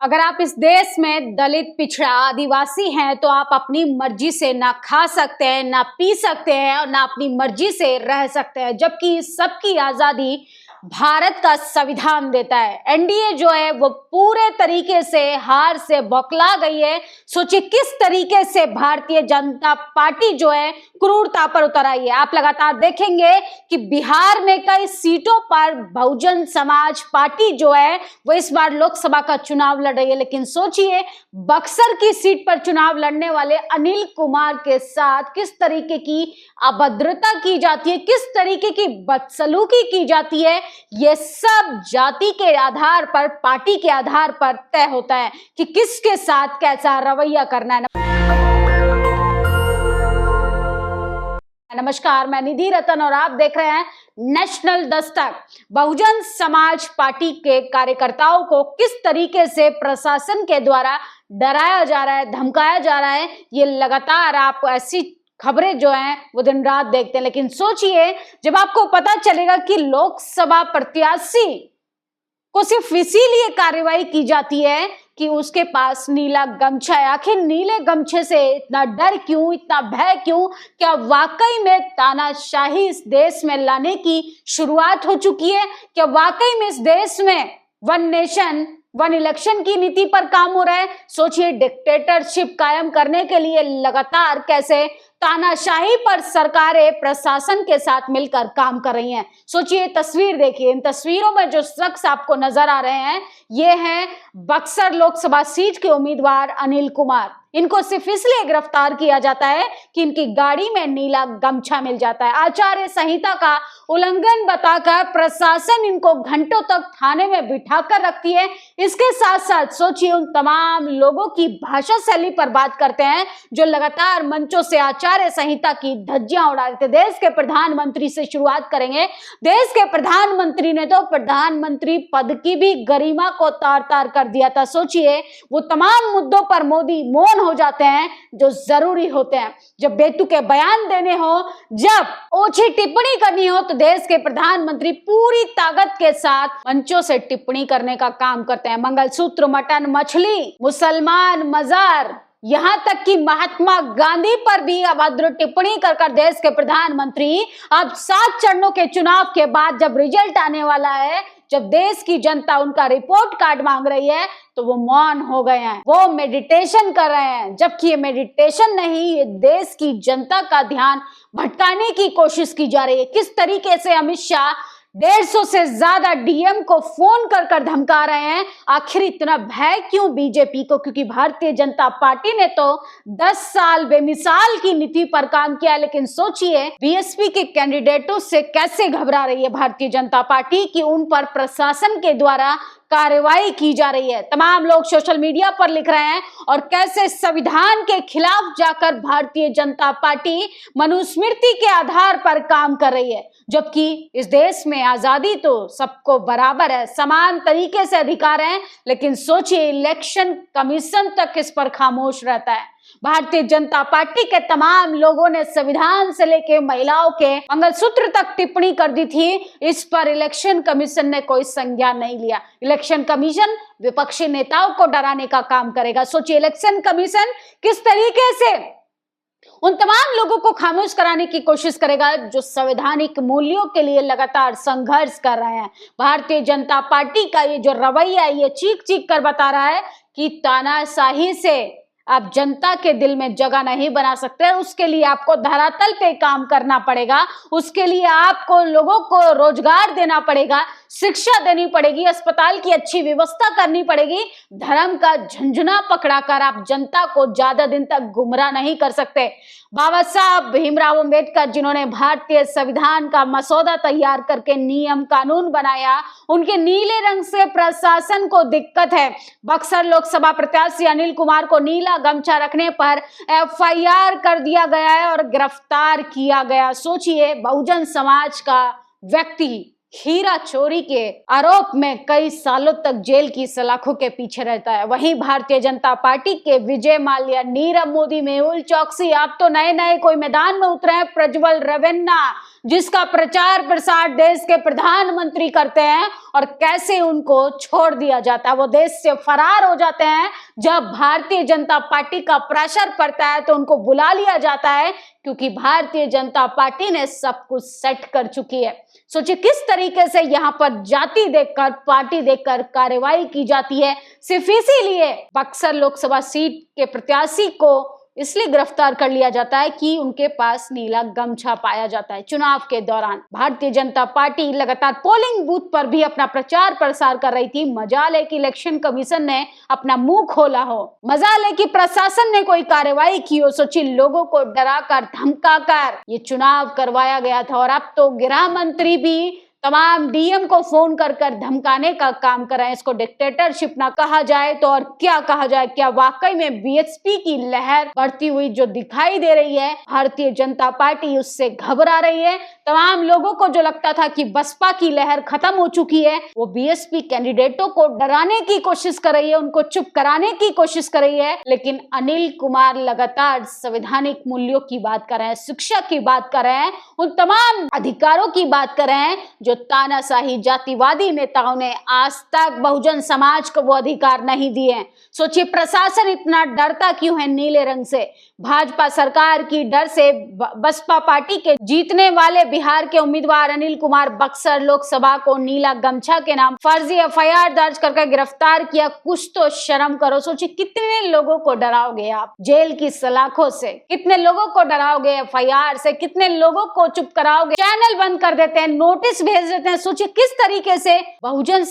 अगर आप इस देश में दलित, पिछड़ा, आदिवासी हैं तो आप अपनी मर्जी से ना खा सकते हैं, ना पी सकते हैं और ना अपनी मर्जी से रह सकते हैं, जबकि सबकी आजादी भारत का संविधान देता है। एनडीए जो है वो पूरे तरीके से हार से बौखला गई है। सोचिए किस तरीके से भारतीय जनता पार्टी जो है क्रूरता पर उतर आई है। आप लगातार देखेंगे कि बिहार में कई सीटों पर बहुजन समाज पार्टी जो है वो इस बार लोकसभा का चुनाव लड़ रही है, लेकिन सोचिए बक्सर की सीट पर चुनाव लड़ने वाले अनिल कुमार के साथ किस तरीके की अभद्रता की जाती है, किस तरीके की बदसलूकी की जाती है। ये सब जाति के आधार पर, पार्टी के आधार पर तय होता है कि किसके साथ कैसा रवैया करना है। नमस्कार, मैं निधि रतन और आप देख रहे हैं नेशनल दस्तक। बहुजन समाज पार्टी के कार्यकर्ताओं को किस तरीके से प्रशासन के द्वारा डराया जा रहा है, धमकाया जा रहा है, ये लगातार आप ऐसी खबरें जो हैं वो दिन रात देखते हैं। लेकिन सोचिए जब आपको पता चलेगा कि लोकसभा प्रत्याशी को सिर्फ इसीलिए कार्रवाई की जाती है कि उसके पास नीला गमछा है। आखिर नीले गमछे से इतना डर क्यों, इतना भय क्यों? क्या वाकई में तानाशाही इस देश में लाने की शुरुआत हो चुकी है? क्या वाकई में इस देश में वन नेशन वन इलेक्शन की नीति पर काम हो रहा है? सोचिए डिक्टेटरशिप कायम करने के लिए लगातार कैसे तानाशाही पर सरकारें प्रशासन के साथ मिलकर काम कर रही हैं। सोचिए तस्वीर देखिए, इन तस्वीरों में जो शख्स आपको नजर आ रहे हैं ये हैं बक्सर लोकसभा सीट के उम्मीदवार अनिल कुमार। इनको सिर्फ इसलिए गिरफ्तार किया जाता है कि इनकी गाड़ी में नीला गमछा मिल जाता है। आचार्य संहिता का उल्लंघन बताकर प्रशासन इनको घंटों तक थाने में बिठाकर रखती है। इसके साथ साथ सोचिए उन तमाम लोगों की भाषा शैली पर बात करते हैं जो लगातार मंचों से आचार्य संहिता की धज्जियां उड़ा रहे थे। देश के प्रधानमंत्री से शुरुआत करेंगे। देश के प्रधानमंत्री ने तो प्रधानमंत्री पद की भी गरिमा को तार तार कर दिया था। सोचिए वो तमाम मुद्दों पर मोदी मौन हो जाते हैं जो जरूरी होते हैं। जब बेतुके बयान देने हो, जब ओछी टिप्पणी करनी हो तो देश के प्रधानमंत्री पूरी ताकत के साथ मंचों से टिप्पणी करने का काम करते हैं। मंगलसूत्र, मटन, मछली, मुसलमान, मजार, यहां तक कि महात्मा गांधी पर भी अभद्र टिप्पणी कर देश के प्रधानमंत्री अब 7 चरणों के चुनाव के बाद जब रिजल्ट आने वाला है, जब देश की जनता उनका रिपोर्ट कार्ड मांग रही है तो वो मौन हो गए हैं, वो मेडिटेशन कर रहे हैं। जबकि ये मेडिटेशन नहीं, ये देश की जनता का ध्यान भटकाने की कोशिश की जा रही है। किस तरीके से अमित शाह 150 से ज्यादा डीएम को फोन कर धमका रहे हैं। आखिर इतना भय क्यों बीजेपी को? क्योंकि भारतीय जनता पार्टी ने तो 10 साल बेमिसाल की नीति पर काम किया, लेकिन सोचिए बीएसपी के कैंडिडेटों से कैसे घबरा रही है भारतीय जनता पार्टी कि उन पर प्रशासन के द्वारा कार्रवाई की जा रही है। तमाम लोग सोशल मीडिया पर लिख रहे हैं और कैसे संविधान के खिलाफ जाकर भारतीय जनता पार्टी मनुस्मृति के आधार पर काम कर रही है, जबकि इस देश में आजादी तो सबको बराबर है, समान तरीके से अधिकार है। लेकिन सोचिए इलेक्शन कमीशन तक इस पर खामोश रहता है। भारतीय जनता पार्टी के तमाम लोगों ने संविधान से लेके महिलाओं के मंगलसूत्र तक टिप्पणी कर दी थी। इस पर इलेक्शन कमीशन ने कोई संज्ञान नहीं लिया। इलेक्शन कमीशन विपक्षी नेताओं को डराने का काम करेगा। सोचिए इलेक्शन कमीशन किस तरीके से उन तमाम लोगों को खामोश कराने की कोशिश करेगा जो संवैधानिक मूल्यों के लिए लगातार संघर्ष कर रहे हैं। भारतीय जनता पार्टी का ये जो रवैया है, ये चीख चीख कर बता रहा है कि तानाशाही से आप जनता के दिल में जगह नहीं बना सकते। उसके लिए आपको धरातल पे काम करना पड़ेगा, उसके लिए आपको लोगों को रोजगार देना पड़ेगा, शिक्षा देनी पड़ेगी, अस्पताल की अच्छी व्यवस्था करनी पड़ेगी। धर्म का झंझुना पकड़ाकर आप जनता को ज्यादा दिन तक गुमराह नहीं कर सकते। बाबा साहब भीमराव अंबेडकर जिन्होंने भारतीय संविधान का मसौदा तैयार करके नियम कानून बनाया, उनके नीले रंग से प्रशासन को दिक्कत है। बक्सर लोकसभा प्रत्याशी अनिल कुमार को नीला गमछा रखने पर एफआईआर कर दिया गया है और गिरफ्तार किया गया। सोचिए बहुजन समाज का व्यक्ति हीरा चोरी के आरोप में कई सालों तक जेल की सलाखों के पीछे रहता है। वहीं भारतीय जनता पार्टी के विजय माल्या, नीरव मोदी, मेहुल चौकसी अब तो नए नए कोई मैदान में उतरे हैं। प्रज्वल रेवन्ना, जिसका प्रचार प्रसार देश के प्रधानमंत्री करते हैं और कैसे उनको छोड़ दिया जाता है, वो देश से फरार हो जाते हैं। जब भारतीय जनता पार्टी का प्रेशर पड़ता है तो उनको बुला लिया जाता है, क्योंकि भारतीय जनता पार्टी ने सब कुछ सेट कर चुकी है। सोचिए किस तरीके से यहाँ पर जाति देखकर, पार्टी देखकर कार्रवाई की जाती है। सिर्फ इसीलिए बक्सर लोकसभा सीट के प्रत्याशी को इसलिए गिरफ्तार कर लिया जाता है कि उनके पास नीला गमछा पाया जाता है। चुनाव के दौरान भारतीय जनता पार्टी लगातार पोलिंग बूथ पर भी अपना प्रचार प्रसार कर रही थी। मजाल है कि इलेक्शन कमीशन ने अपना मुंह खोला हो, मजाल है कि प्रशासन ने कोई कार्रवाई की हो। सोचिए लोगों को डराकर धमकाकर ये चुनाव करवाया गया था। और अब तो गृह मंत्री भी तमाम डीएम को फोन कर कर धमकाने का काम कर रहे हैं। इसको डिक्टेटरशिप ना कहा जाए तो और क्या कहा जाए। क्या वाकई में बीएसपी की लहर बढ़ती हुई जो दिखाई दे रही है, भारतीय जनता पार्टी उससे घबरा रही है। तमाम लोगों को जो लगता था कि बसपा की लहर खत्म हो चुकी है, वो बीएसपी कैंडिडेटों को डराने की कोशिश कर रही है, उनको चुप कराने की कोशिश कर रही है। लेकिन अनिल कुमार लगातार संवैधानिक मूल्यों की बात कर रहे हैं, शिक्षा की बात कर रहे हैं, उन तमाम अधिकारों की बात कर रहे हैं जो तानाशाही जातिवादी नेताओं ने आज तक बहुजन समाज को वो अधिकार नहीं दिए। सोचिए प्रशासन इतना डरता क्यों है नीले रंग से। भाजपा सरकार की डर से बसपा पार्टी के जीतने वाले बिहार के उम्मीदवार अनिल कुमार बक्सर लोकसभा को नीला गमछा के नाम फर्जी एफआईआर दर्ज करके गिरफ्तार किया। कुछ तो शर्म करो। सोचिए कितने लोगों को डराओगे आप जेल की सलाखों से, कितने लोगों को डराओगे एफआईआर से, कितने लोगों को चुप कराओगे, चैनल बंद कर देते हैं, नोटिस भेज देते हैं। सोचिए किस तरीके से बहुजन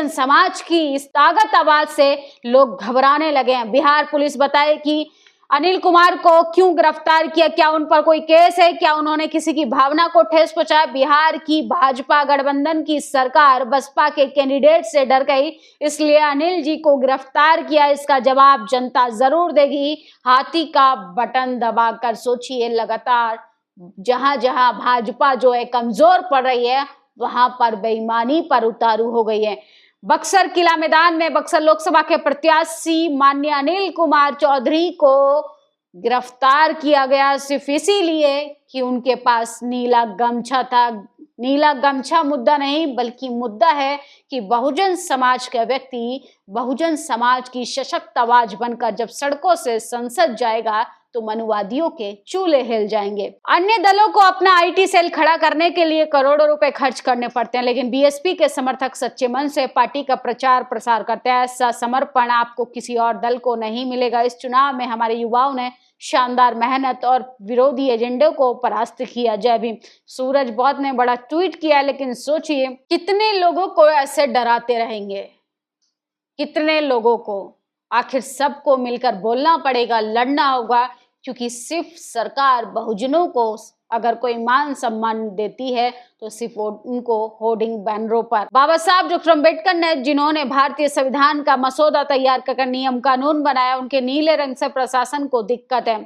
समाज की इस ताकत आवाज से लोग घबराने लगे हैं। बिहार पुलिस बताए कि अनिल कुमार को क्यों गिरफ्तार किया, क्या उन पर कोई केस है, क्या उन्होंने किसी की भावना को ठेस पहुंचाया। बिहार की भाजपा गठबंधन की सरकार बसपा के कैंडिडेट से डर गई, इसलिए अनिल जी को गिरफ्तार किया। इसका जवाब जनता जरूर देगी हाथी का बटन दबाकर। सोचिए लगातार जहां जहां भाजपा जो है कमजोर पड़ रही है, वहां पर बेईमानी पर उतारू हो गई है। बक्सर किला मैदान में बक्सर लोकसभा के प्रत्याशी माननीय अनिल कुमार चौधरी को गिरफ्तार किया गया सिर्फ इसीलिए कि उनके पास नीला गमछा था। नीला गमछा मुद्दा नहीं, बल्कि मुद्दा है कि बहुजन समाज का व्यक्ति बहुजन समाज की सशक्त आवाज बनकर जब सड़कों से संसद जाएगा तो मनुवादियों के चूल्हे हिल जाएंगे। अन्य दलों को अपना आईटी सेल खड़ा करने के लिए करोड़ों रुपए खर्च करने पड़ते हैं, लेकिन बीएसपी के समर्थक सच्चे मन से पार्टी का प्रचार प्रसार करते हैं। ऐसा समर्पण आपको किसी और दल को नहीं मिलेगा। इस चुनाव में हमारे युवाओं ने शानदार मेहनत और विरोधी एजेंडे को परास्त किया। जय भीम। सूरज बहुत ने बड़ा ट्वीट किया, लेकिन सोचिए कितने लोगों को ऐसे डराते रहेंगे, कितने लोगों को। आखिर सबको मिलकर बोलना पड़ेगा, लड़ना होगा, क्योंकि सिर्फ सरकार बहुजनों को अगर कोई मान सम्मान देती है तो सिर्फ उनको होर्डिंग बैनरों पर। बाबा साहब डॉक्टर अम्बेडकर ने जिन्होंने भारतीय संविधान का मसौदा तैयार कर नियम कानून बनाया, उनके नीले रंग से प्रशासन को दिक्कत है।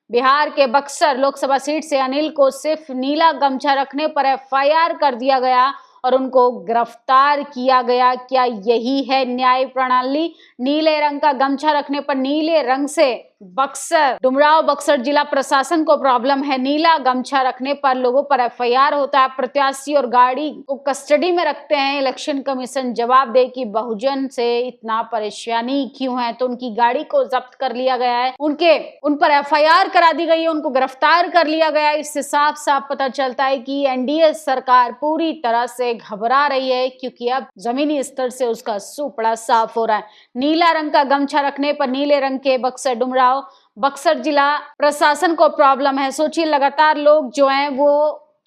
बिहार के बक्सर लोकसभा सीट से अनिल को सिर्फ नीला गमछा रखने पर एफआईआर कर दिया गया और उनको गिरफ्तार किया गया। क्या यही है न्याय प्रणाली? नीले रंग का गमछा रखने पर नीले रंग से बक्सर डुमराव बक्सर जिला प्रशासन को प्रॉब्लम है, नीला गमछा रखने पर लोगों पर एफआईआर होता है, प्रत्याशी और गाड़ी को कस्टडी में रखते हैं। इलेक्शन कमीशन जवाब दे कि बहुजन से इतना परेशानी क्यों है, तो उनकी गाड़ी को जब्त कर लिया गया है, उन पर एफआईआर करा दी गई है, उनको गिरफ्तार कर लिया गया है। इससे साफ साफ पता चलता है कि एनडीए सरकार पूरी तरह से घबरा रही है, क्योंकि अब जमीनी स्तर से उसका सुपड़ा साफ हो रहा है। नीला रंग का गमछा रखने पर नीले रंग के बक्सर डुमराव बक्सर जिला प्रशासन को प्रॉब्लम है। सोचिए लगातार लोग जो हैं वो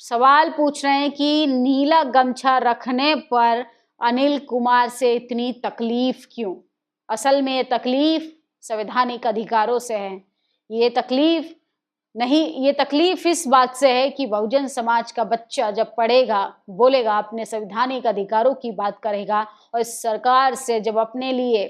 सवाल पूछ रहे हैं कि नीला गमछा रखने पर अनिल कुमार से इतनी तकलीफ क्यों। असल में ये तकलीफ संवैधानिक अधिकारों से है। ये तकलीफ इस बात से है कि बहुजन समाज का बच्चा जब पढ़ेगा, बोलेगा, अपने संवैधानिक अधिकारों की बात करेगा और इस सरकार से जब अपने लिए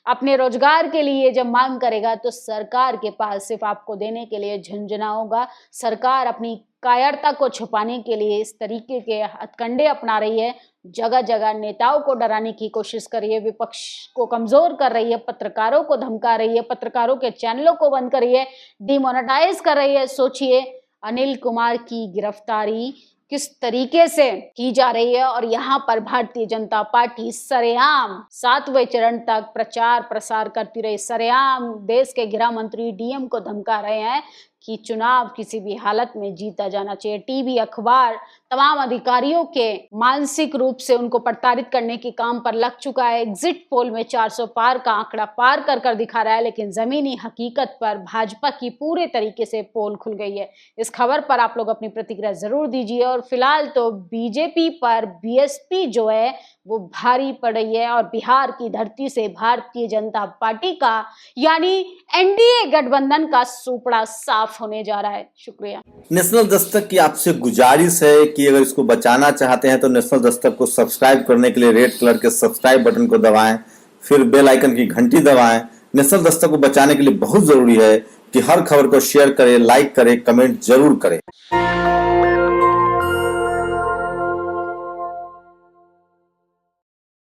अपने रोजगार के लिए जब मांग करेगा तो सरकार के पास सिर्फ आपको देने के लिए झुंझुना होगा। सरकार अपनी कायरता को छुपाने के लिए इस तरीके के हथकंडे अपना रही है। जगह जगह नेताओं को डराने की कोशिश कर रही है, विपक्ष को कमजोर कर रही है, पत्रकारों को धमका रही है, पत्रकारों के चैनलों को बंद कर रही है, डिमोनेटाइज कर रही है। सोचिए अनिल कुमार की गिरफ्तारी किस तरीके से की जा रही है और यहाँ पर भारतीय जनता पार्टी सरेआम 7वें चरण तक प्रचार प्रसार करती रही। सरेआम देश के गृह मंत्री डीएम को धमका रहे हैं कि चुनाव किसी भी हालत में जीता जाना चाहिए। टीवी, अखबार तमाम अधिकारियों के मानसिक रूप से उनको प्रताड़ित करने के काम पर लग चुका है। एग्जिट पोल में 400 पार का आंकड़ा पार कर दिखा रहा है, लेकिन जमीनी हकीकत पर भाजपा की पूरे तरीके से पोल खुल गई है। इस खबर पर आप लोग अपनी प्रतिक्रिया जरूर दीजिए। और फिलहाल तो बीजेपी पर बीएसपी जो है वो भारी पड़ रही है और बिहार की धरती से भारतीय जनता पार्टी का यानी एनडीए गठबंधन का सुपड़ा साफ होने जा रहा है। शुक्रिया। नेशनल दस्तक की आपसे गुजारिश है कि अगर इसको बचाना चाहते हैं तो नेशनल दस्तक को सब्सक्राइब करने के लिए रेड कलर के सब्सक्राइब बटन को दबाएं, फिर बेल आइकन की घंटी दबाएं। नेशनल दस्तक को बचाने के लिए बहुत जरूरी है कि हर खबर को शेयर करें, लाइक करें, कमेंट जरूर करें।